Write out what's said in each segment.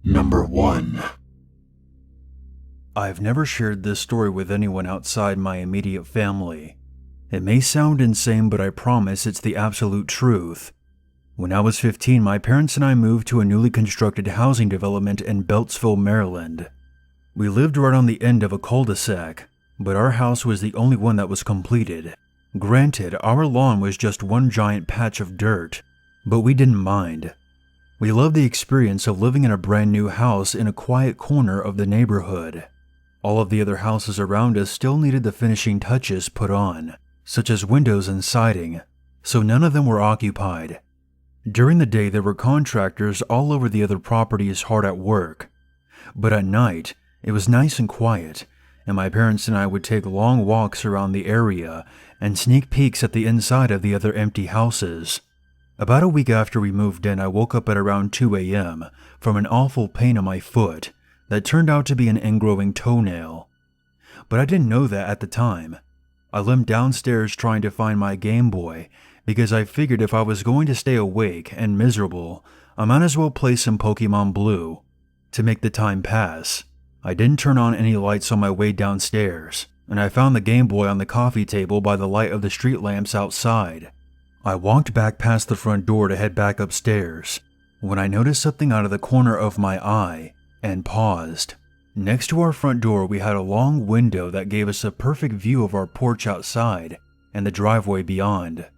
Number 1. I've never shared this story with anyone outside my immediate family. It may sound insane, but I promise it's the absolute truth. When I was 15, my parents and I moved to a newly constructed housing development in Beltsville, Maryland. We lived right on the end of a cul-de-sac, but our house was the only one that was completed. Granted, our lawn was just one giant patch of dirt, but we didn't mind. We loved the experience of living in a brand new house in a quiet corner of the neighborhood. All of the other houses around us still needed the finishing touches put on, such as windows and siding, so none of them were occupied. During the day, there were contractors all over the other properties hard at work, but at night, it was nice and quiet, and my parents and I would take long walks around the area and sneak peeks at the inside of the other empty houses. About a week after we moved in, I woke up at around 2 a.m. from an awful pain in my foot that turned out to be an ingrowing toenail. But I didn't know that at the time. I limped downstairs trying to find my Game Boy because I figured if I was going to stay awake and miserable, I might as well play some Pokemon Blue to make the time pass. I didn't turn on any lights on my way downstairs, and I found the Game Boy on the coffee table by the light of the street lamps outside. I walked back past the front door to head back upstairs when I noticed something out of the corner of my eye and paused. Next to our front door, we had a long window that gave us a perfect view of our porch outside and the driveway beyond.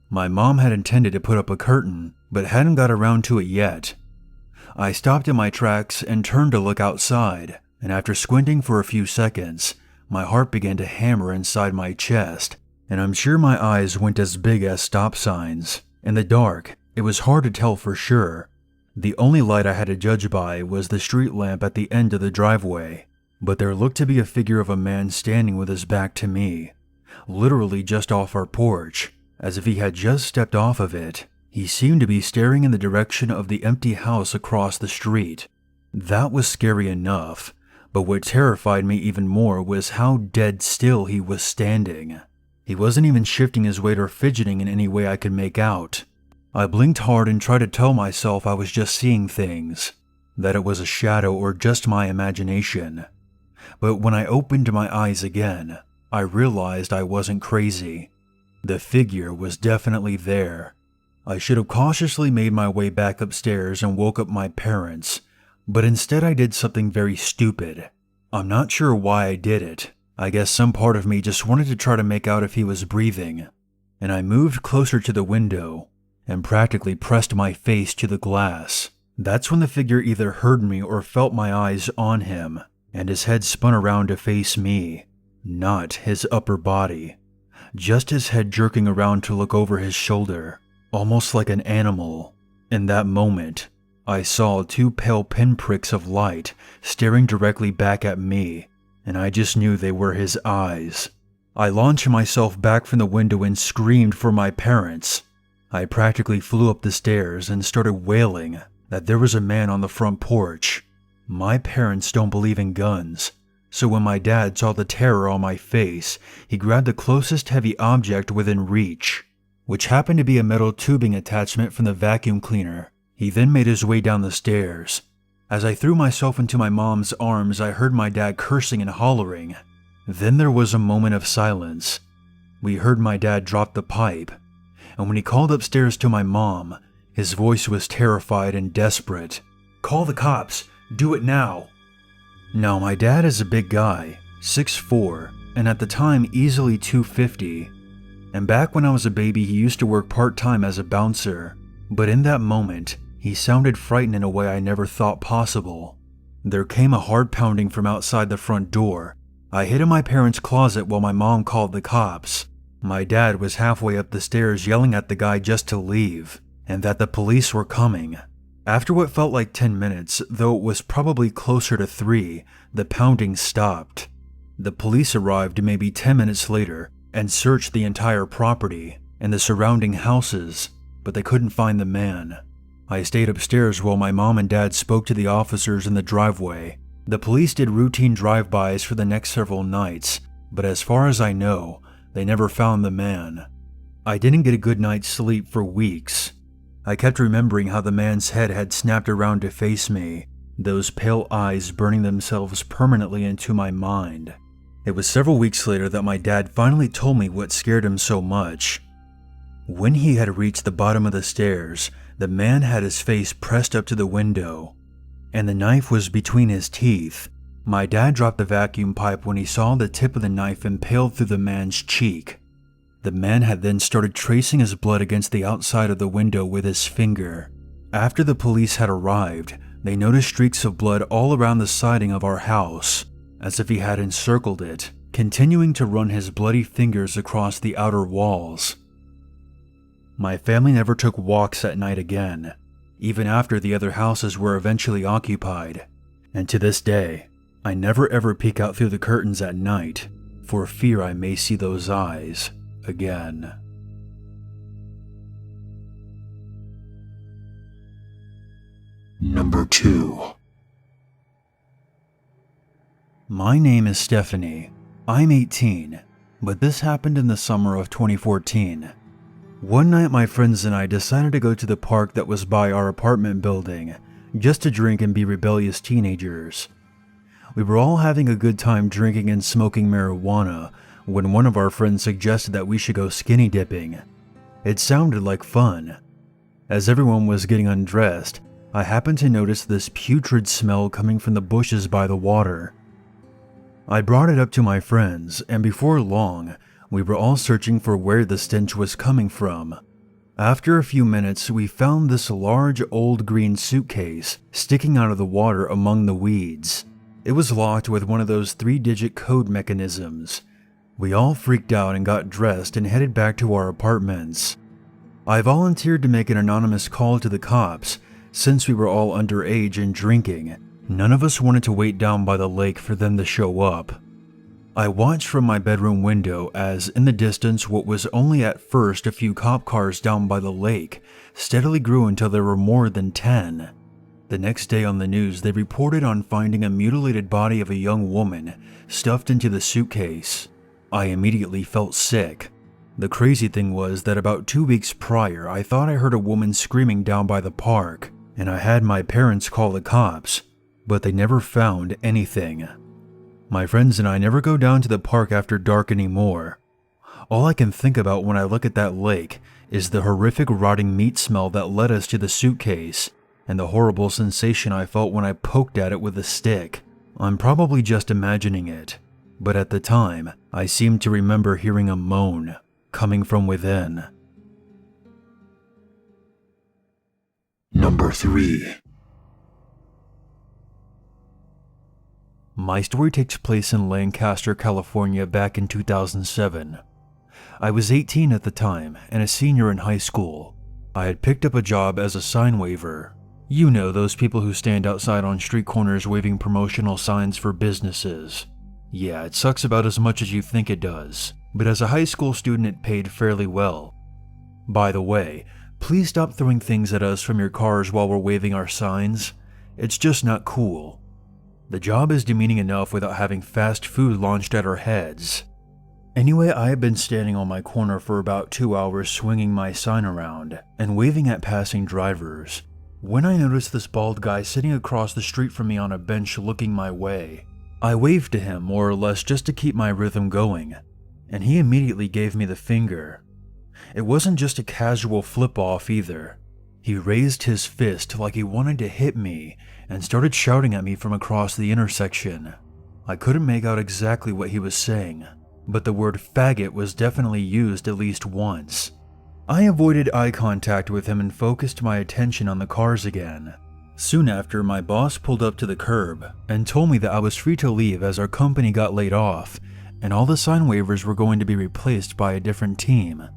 My mom had intended to put up a curtain, but hadn't got around to it yet. I stopped in my tracks and turned to look outside, and after squinting for a few seconds, my heart began to hammer inside my chest, and I'm sure my eyes went as big as stop signs. In the dark, it was hard to tell for sure. The only light I had to judge by was the street lamp at the end of the driveway, but there looked to be a figure of a man standing with his back to me, literally just off our porch, as if he had just stepped off of it. He seemed to be staring in the direction of the empty house across the street. That was scary enough, but what terrified me even more was how dead still he was standing. He wasn't even shifting his weight or fidgeting in any way I could make out. I blinked hard and tried to tell myself I was just seeing things, that it was a shadow or just my imagination. But when I opened my eyes again, I realized I wasn't crazy. The figure was definitely there. I should have cautiously made my way back upstairs and woke up my parents, but instead I did something very stupid. I'm not sure why I did it. I guess some part of me just wanted to try to make out if he was breathing, and I moved closer to the window and practically pressed my face to the glass. That's when the figure either heard me or felt my eyes on him, and his head spun around to face me, not his upper body, just his head jerking around to look over his shoulder, almost like an animal. In that moment, I saw 2 pale pinpricks of light staring directly back at me, and I just knew they were his eyes. I launched myself back from the window and screamed for my parents. I practically flew up the stairs and started wailing that there was a man on the front porch. My parents don't believe in guns, so when my dad saw the terror on my face, he grabbed the closest heavy object within reach, which happened to be a metal tubing attachment from the vacuum cleaner. He then made his way down the stairs. As I threw myself into my mom's arms, I heard my dad cursing and hollering. Then there was a moment of silence. We heard my dad drop the pipe, and when he called upstairs to my mom, his voice was terrified and desperate. "Call the cops! Do it now!" Now, my dad is a big guy, 6'4", and at the time easily 250. And back when I was a baby, he used to work part-time as a bouncer. But in that moment, he sounded frightened in a way I never thought possible. There came a hard pounding from outside the front door. I hid in my parents' closet while my mom called the cops. My dad was halfway up the stairs yelling at the guy just to leave, and that the police were coming. After what felt like 10 minutes, though it was probably closer to 3, the pounding stopped. The police arrived maybe 10 minutes later and searched the entire property and the surrounding houses, but they couldn't find the man. I stayed upstairs while my mom and dad spoke to the officers in the driveway. The police did routine drive-bys for the next several nights, but as far as I know, they never found the man. I didn't get a good night's sleep for weeks. I kept remembering how the man's head had snapped around to face me, those pale eyes burning themselves permanently into my mind. It was several weeks later that my dad finally told me what scared him so much. When he had reached the bottom of the stairs, the man had his face pressed up to the window, and the knife was between his teeth. My dad dropped the vacuum pipe when he saw the tip of the knife impaled through the man's cheek. The man had then started tracing his blood against the outside of the window with his finger. After the police had arrived, they noticed streaks of blood all around the siding of our house, as if he had encircled it, continuing to run his bloody fingers across the outer walls. My family never took walks at night again, even after the other houses were eventually occupied, and to this day, I never ever peek out through the curtains at night, for fear I may see those eyes again. Number 2. My name is Stephanie. I'm 18, but this happened in the summer of 2014. One night my friends and I decided to go to the park that was by our apartment building, just to drink and be rebellious teenagers. We were all having a good time drinking and smoking marijuana when one of our friends suggested that we should go skinny dipping. It sounded like fun. As everyone was getting undressed, I happened to notice this putrid smell coming from the bushes by the water. I brought it up to my friends, and before long, we were all searching for where the stench was coming from. After a few minutes, we found this large old green suitcase sticking out of the water among the weeds. It was locked with one of those 3-digit code mechanisms. We all freaked out and got dressed and headed back to our apartments. I volunteered to make an anonymous call to the cops, since we were all underage and drinking. None of us wanted to wait down by the lake for them to show up. I watched from my bedroom window as, in the distance, what was only at first a few cop cars down by the lake steadily grew until there were more than 10. The next day on the news, they reported on finding a mutilated body of a young woman stuffed into the suitcase. I immediately felt sick. The crazy thing was that about 2 weeks prior, I thought I heard a woman screaming down by the park, and I had my parents call the cops, but they never found anything. My friends and I never go down to the park after dark anymore. All I can think about when I look at that lake is the horrific rotting meat smell that led us to the suitcase, and the horrible sensation I felt when I poked at it with a stick. I'm probably just imagining it, but at the time, I seemed to remember hearing a moan coming from within. Number 3. My story takes place in Lancaster, California back in 2007. I was 18 at the time and a senior in high school. I had picked up a job as a sign waver. You know, those people who stand outside on street corners waving promotional signs for businesses. Yeah, it sucks about as much as you think it does, but as a high school student it paid fairly well. By the way, please stop throwing things at us from your cars while we're waving our signs. It's just not cool. The job is demeaning enough without having fast food launched at our heads. Anyway, I had been standing on my corner for about 2 hours swinging my sign around and waving at passing drivers, when I noticed this bald guy sitting across the street from me on a bench looking my way. I waved to him more or less just to keep my rhythm going, and he immediately gave me the finger. It wasn't just a casual flip-off either. He raised his fist like he wanted to hit me and started shouting at me from across the intersection. I couldn't make out exactly what he was saying, but the word faggot was definitely used at least once. I avoided eye contact with him and focused my attention on the cars again. Soon after, my boss pulled up to the curb and told me that I was free to leave as our company got laid off and all the sign waivers were going to be replaced by a different team.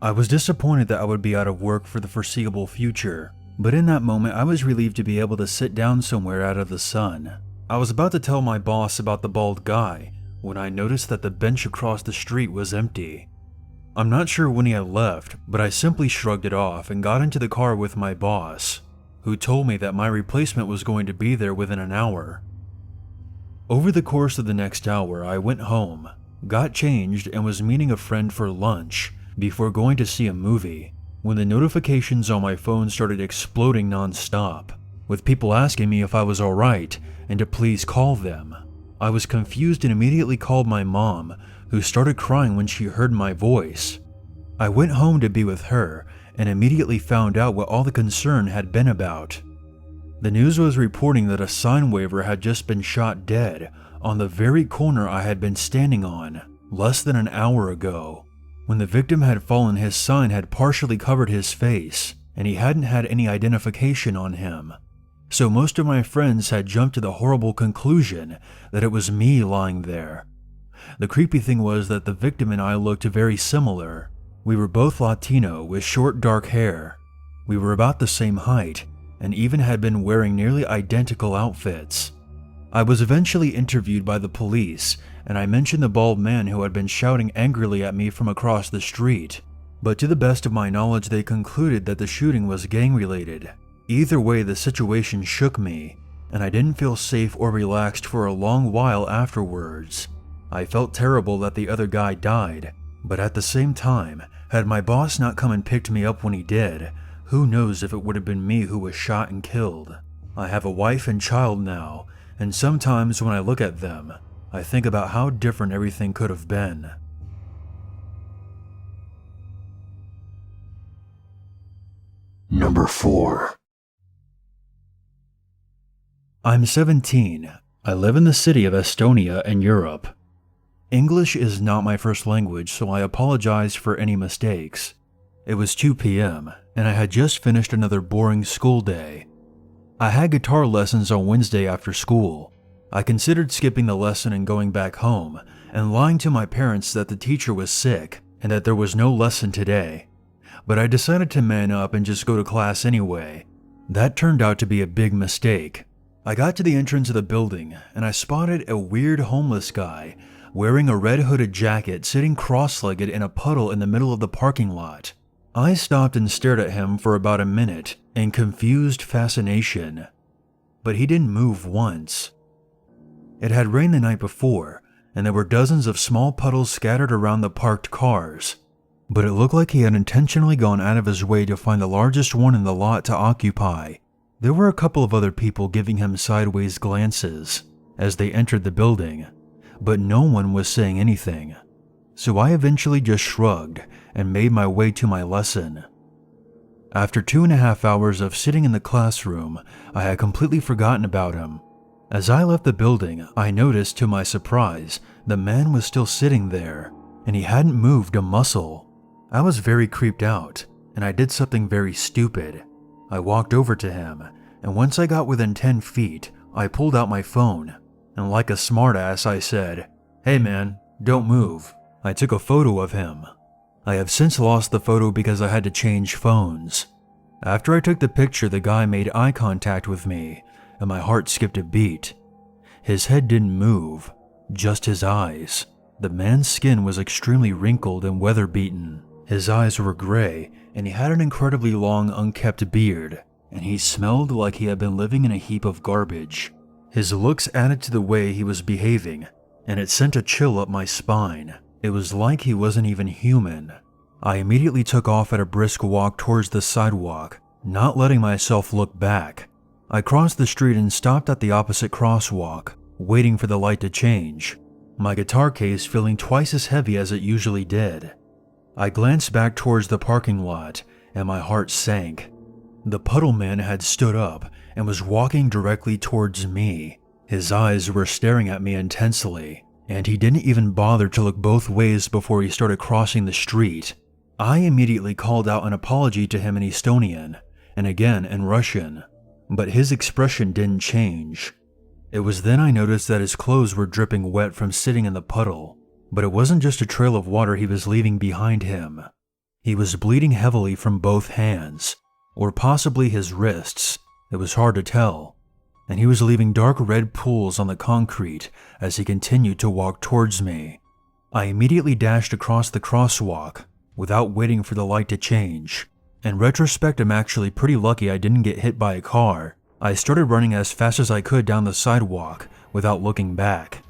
I was disappointed that I would be out of work for the foreseeable future, but in that moment I was relieved to be able to sit down somewhere out of the sun. I was about to tell my boss about the bald guy when I noticed that the bench across the street was empty. I'm not sure when he had left, but I simply shrugged it off and got into the car with my boss, who told me that my replacement was going to be there within an hour. Over the course of the next hour, I went home, got changed, and was meeting a friend for lunch before going to see a movie when the notifications on my phone started exploding non-stop. with people asking me if I was alright and to please call them. I was confused and immediately called my mom, who started crying when she heard my voice. I went home to be with her and immediately found out what all the concern had been about. The news was reporting that a sign waver had just been shot dead on the very corner I had been standing on less than an hour ago. When the victim had fallen, his sign had partially covered his face, and he hadn't had any identification on him. So most of my friends had jumped to the horrible conclusion that it was me lying there. The creepy thing was that the victim and I looked very similar. We were both Latino with short dark hair. We were about the same height and even had been wearing nearly identical outfits. I was eventually interviewed by the police, and I mentioned the bald man who had been shouting angrily at me from across the street. But to the best of my knowledge, they concluded that the shooting was gang-related. Either way, the situation shook me, and I didn't feel safe or relaxed for a long while afterwards. I felt terrible that the other guy died, but at the same time, had my boss not come and picked me up when he did, who knows if it would have been me who was shot and killed. I have a wife and child now, and sometimes when I look at them, I think about how different everything could have been. Number 4. I'm 17. I live in the city of Estonia in Europe. English is not my first language, so I apologize for any mistakes. It was 2 p.m., and I had just finished another boring school day. I had guitar lessons on Wednesday after school. I considered skipping the lesson and going back home, and lying to my parents that the teacher was sick and that there was no lesson today. But I decided to man up and just go to class anyway. That turned out to be a big mistake. I got to the entrance of the building, and I spotted a weird homeless guy wearing a red hooded jacket sitting cross-legged in a puddle in the middle of the parking lot. I stopped and stared at him for about a minute in confused fascination, but he didn't move once. It had rained the night before, and there were dozens of small puddles scattered around the parked cars, but it looked like he had intentionally gone out of his way to find the largest one in the lot to occupy. There were a couple of other people giving him sideways glances as they entered the building, but no one was saying anything. So I eventually just shrugged and made my way to my lesson. After 2.5 hours of sitting in the classroom, I had completely forgotten about him. As I left the building, I noticed, to my surprise, the man was still sitting there, and he hadn't moved a muscle. I was very creeped out, and I did something very stupid. I walked over to him, and once I got within 10 feet, I pulled out my phone, and like a smartass, I said, "Hey man, don't move." I took a photo of him. I have since lost the photo because I had to change phones. After I took the picture, the guy made eye contact with me, and my heart skipped a beat. His head didn't move, just his eyes. The man's skin was extremely wrinkled and weather-beaten. His eyes were gray, and he had an incredibly long, unkempt beard, and he smelled like he had been living in a heap of garbage. His looks added to the way he was behaving, and it sent a chill up my spine. It was like he wasn't even human. I immediately took off at a brisk walk towards the sidewalk, not letting myself look back. I crossed the street and stopped at the opposite crosswalk, waiting for the light to change, my guitar case feeling twice as heavy as it usually did. I glanced back towards the parking lot, and my heart sank. The puddle man had stood up and was walking directly towards me. His eyes were staring at me intensely, and he didn't even bother to look both ways before he started crossing the street. I immediately called out an apology to him in Estonian, and again in Russian, but his expression didn't change. It was then I noticed that his clothes were dripping wet from sitting in the puddle, but it wasn't just a trail of water he was leaving behind him. He was bleeding heavily from both hands, or possibly his wrists. It was hard to tell, and he was leaving dark red pools on the concrete as he continued to walk towards me. I immediately dashed across the crosswalk without waiting for the light to change. In retrospect, I'm actually pretty lucky I didn't get hit by a car. I started running as fast as I could down the sidewalk without looking back.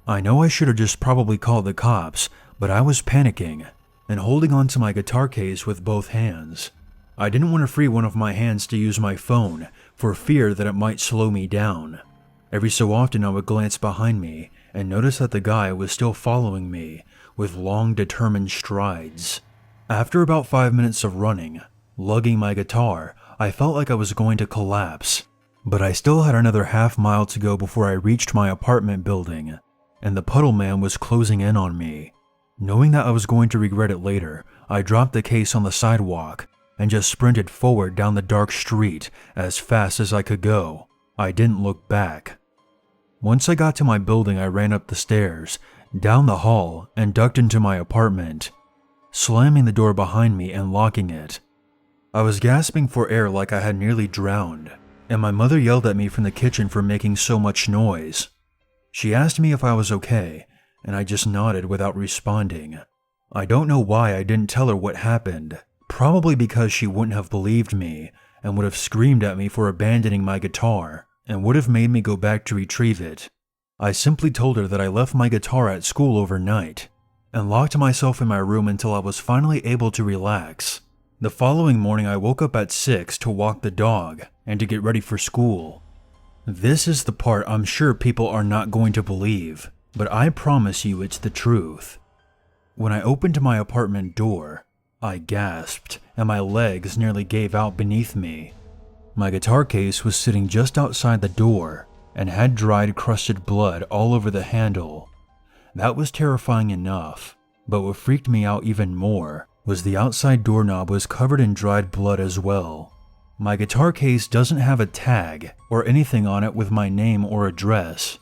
I know I should have just probably called the cops, but I was panicking and holding onto my guitar case with both hands. I didn't want to free one of my hands to use my phone for fear that it might slow me down. Every so often I would glance behind me and notice that the guy was still following me with long, determined strides. After about 5 minutes of running, lugging my guitar, I felt like I was going to collapse. But I still had another half-mile to go before I reached my apartment building, and the puddle man was closing in on me. Knowing that I was going to regret it later, I dropped the case on the sidewalk and just sprinted forward down the dark street as fast as I could go. I didn't look back. Once I got to my building, I ran up the stairs, down the hall, and ducked into my apartment, slamming the door behind me and locking it. I was gasping for air like I had nearly drowned, and my mother yelled at me from the kitchen for making so much noise. She asked me if I was okay, and I just nodded without responding. I don't know why I didn't tell her what happened, probably because she wouldn't have believed me and would have screamed at me for abandoning my guitar and would have made me go back to retrieve it. I simply told her that I left my guitar at school overnight and locked myself in my room until I was finally able to relax. The following morning, I woke up at 6 to walk the dog and to get ready for school. This is the part I'm sure people are not going to believe, but I promise you it's the truth. When I opened my apartment door, I gasped and my legs nearly gave out beneath me. My guitar case was sitting just outside the door and had dried, crusted blood all over the handle. That was terrifying enough, but what freaked me out even more was the outside doorknob was covered in dried blood as well. My guitar case doesn't have a tag or anything on it with my name or address.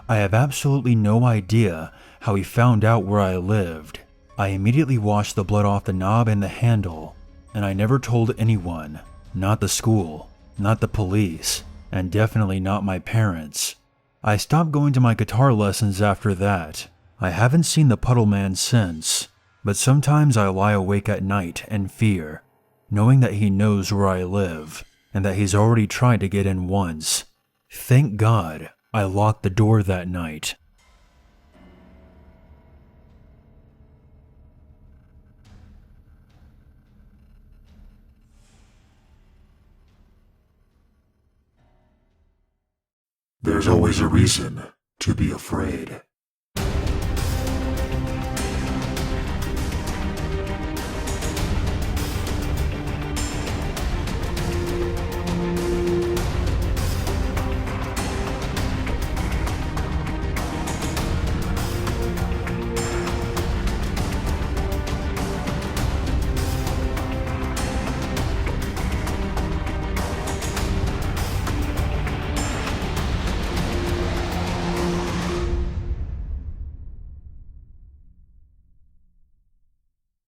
I have absolutely no idea how he found out where I lived. I immediately washed the blood off the knob and the handle, and I never told anyone, not the school, not the police, and definitely not my parents. I stopped going to my guitar lessons after that. I haven't seen the puddle man since, but sometimes I lie awake at night in fear, knowing that he knows where I live and that he's already tried to get in once. Thank God I locked the door that night. There's always a reason to be afraid.